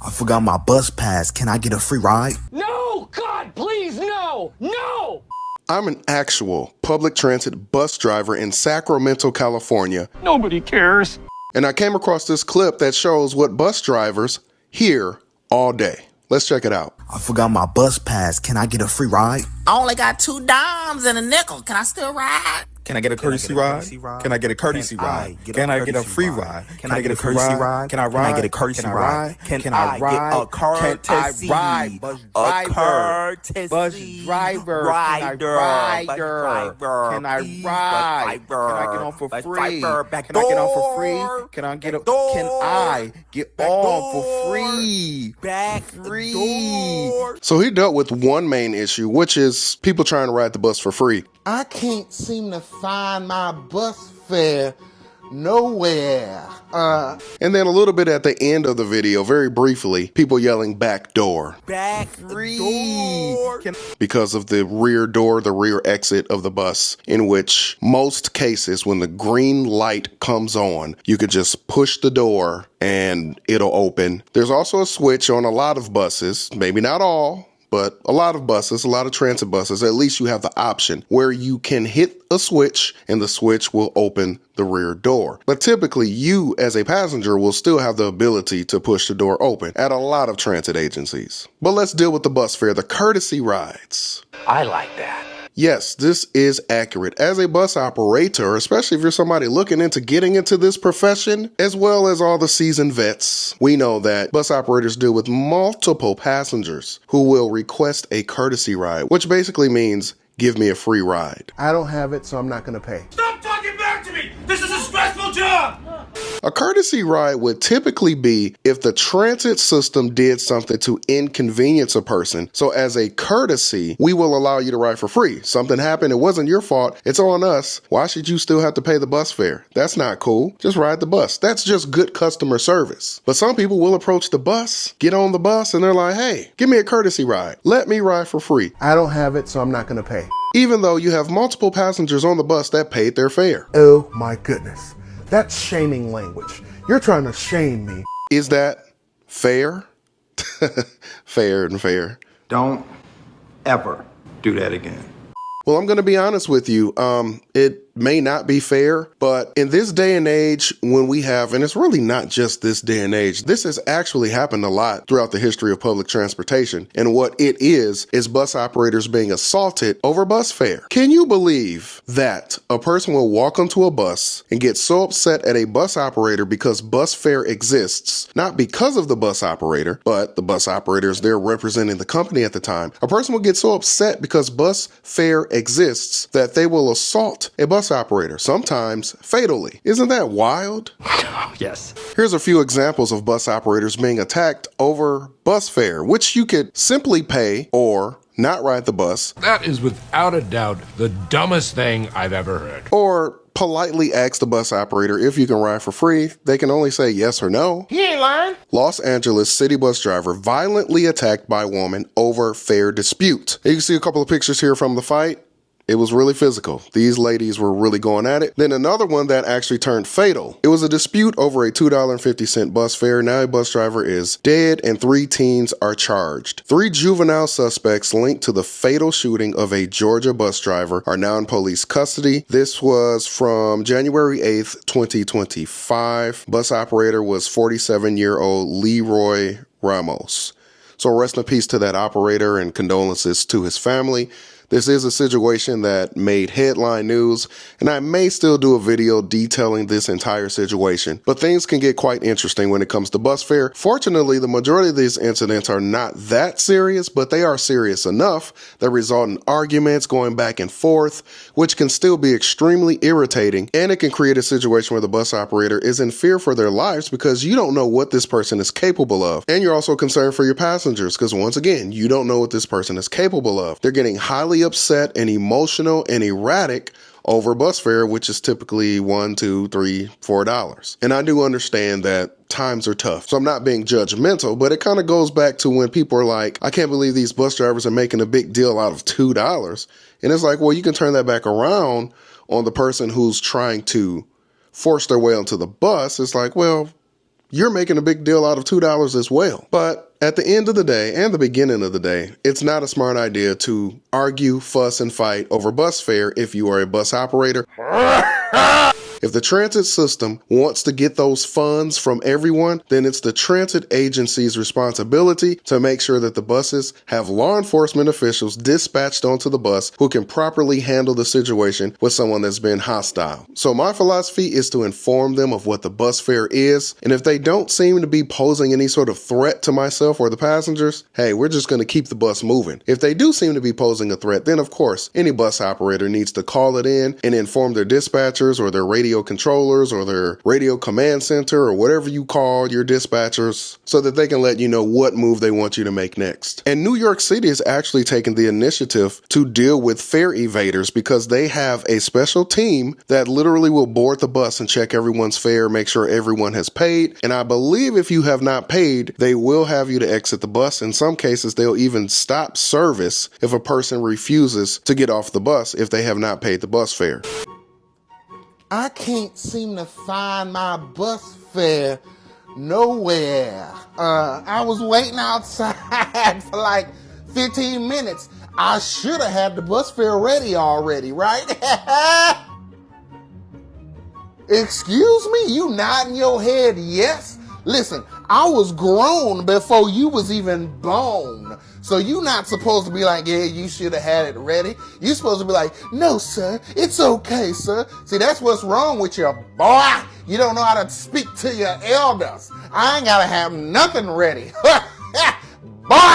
I forgot my bus pass. Can I get a free ride? No! God, please, no! No! I'm an actual public transit bus driver in Sacramento, California. Nobody cares. And I came across this clip that shows what bus drivers hear all day. Let's check it out. I forgot my bus pass. Can I get a free ride? I only got 2 dimes and a nickel. Can I still ride? Can I get a courtesy ride? Can I get a courtesy ride? Can I get a free ride? Can I get a courtesy ride? Can I ride? Can I get a courtesy ride? Can I ride a courtesy ride? Bus driver. Bus driver. Can I ride? Can I get on for free? Can I get on for free? Can I get on for free? Back free. So he dealt with one main issue, which is people trying to ride the bus for free. I can't seem to find my bus fare nowhere. And then a little bit at the end of the video, very briefly, people yelling back door. Back free. Because of the rear door, the rear exit of the bus, in which most cases when the green light comes on, you could just push the door and it'll open. There's also a switch on a lot of buses, maybe not all, but a lot of buses, a lot of transit buses, at least you have the option where you can hit a switch and the switch will open the rear door. But typically you as a passenger will still have the ability to push the door open at a lot of transit agencies. But let's deal with the bus fare, the courtesy rides. I like that. Yes, this is accurate. As a bus operator, especially if you're somebody looking into getting into this profession, as well as all the seasoned vets, we know that bus operators deal with multiple passengers who will request a courtesy ride, which basically means give me a free ride. I don't have it, so I'm not gonna pay. Stop talking back to me! This is a stressful job! A courtesy ride would typically be if the transit system did something to inconvenience a person. So as a courtesy, we will allow you to ride for free. Something happened, it wasn't your fault, it's on us. Why should you still have to pay the bus fare? That's not cool. Just ride the bus. That's just good customer service. But some people will approach the bus, get on the bus, and they're like, hey, give me a courtesy ride. Let me ride for free. I don't have it, so I'm not gonna pay. Even though you have multiple passengers on the bus that paid their fare. Oh my goodness. That's shaming language. You're trying to shame me. Is that fair? Fair and fair. Don't ever do that again. Well, I'm going to be honest with you. It may not be fair, but in this day and age when we have, and it's really not just this day and age, this has actually happened a lot throughout the history of public transportation. And what it is bus operators being assaulted over bus fare. Can you believe that a person will walk onto a bus and get so upset at a bus operator because bus fare exists, not because of the bus operator, but the bus operator is there representing the company at the time. A person will get so upset because bus fare exists that they will assault a bus operator, sometimes fatally. Isn't that wild? Yes. Here's a few examples of bus operators being attacked over bus fare, which you could simply pay or not ride the bus. That is without a doubt the dumbest thing I've ever heard. Or politely ask the bus operator if you can ride for free. They can only say yes or no. He ain't lying. Los Angeles city bus driver violently attacked by woman over fare dispute. You can see a couple of pictures here from the fight. It was really physical. These ladies were really going at it. Then another one that actually turned fatal. It was a dispute over a $2.50 bus fare. Now a bus driver is dead and 3 teens are charged. 3 juvenile suspects linked to the fatal shooting of a Georgia bus driver are now in police custody. This was from January 8th, 2025. Bus operator was 47-year-old Leroy Ramos. So rest in peace to that operator and condolences to his family. This is a situation that made headline news, and I may still do a video detailing this entire situation, but things can get quite interesting when it comes to bus fare. Fortunately, the majority of these incidents are not that serious, but they are serious enough that result in arguments going back and forth, which can still be extremely irritating, and it can create a situation where the bus operator is in fear for their lives because you don't know what this person is capable of, and you're also concerned for your passengers because once again, you don't know what this person is capable of. They're getting highly upset and emotional and erratic over bus fare, which is typically $1, $2, $3, $4. And I do understand that times are tough. So I'm not being judgmental, but it kind of goes back to when people are like, I can't believe these bus drivers are making a big deal out of $2. And it's like, well, you can turn that back around on the person who's trying to force their way onto the bus. It's like, well, you're making a big deal out of $2 as well. But at the end of the day and the beginning of the day, it's not a smart idea to argue, fuss, and fight over bus fare if you are a bus operator. If the transit system wants to get those funds from everyone, then it's the transit agency's responsibility to make sure that the buses have law enforcement officials dispatched onto the bus who can properly handle the situation with someone that's been hostile. So my philosophy is to inform them of what the bus fare is, and if they don't seem to be posing any sort of threat to myself or the passengers, hey, we're just going to keep the bus moving. If they do seem to be posing a threat, then of course, any bus operator needs to call it in and inform their dispatchers or their radio controllers or their radio command center or whatever you call your dispatchers so that they can let you know what move they want you to make next. And New York City has actually taken the initiative to deal with fare evaders because they have a special team that literally will board the bus and check everyone's fare, make sure everyone has paid. And I believe if you have not paid, they will have you to exit the bus. In some cases, they'll even stop service if a person refuses to get off the bus if they have not paid the bus fare. I can't seem to find my bus fare nowhere. I was waiting outside for like 15 minutes. I should have had the bus fare ready already, right? Excuse me? You nodding your head yes? Listen, I was grown before you was even born. So you not supposed to be like, yeah, you should have had it ready. You supposed to be like, no, sir, it's okay, sir. See, that's what's wrong with you, boy. You don't know how to speak to your elders. I ain't gotta have nothing ready. Boy!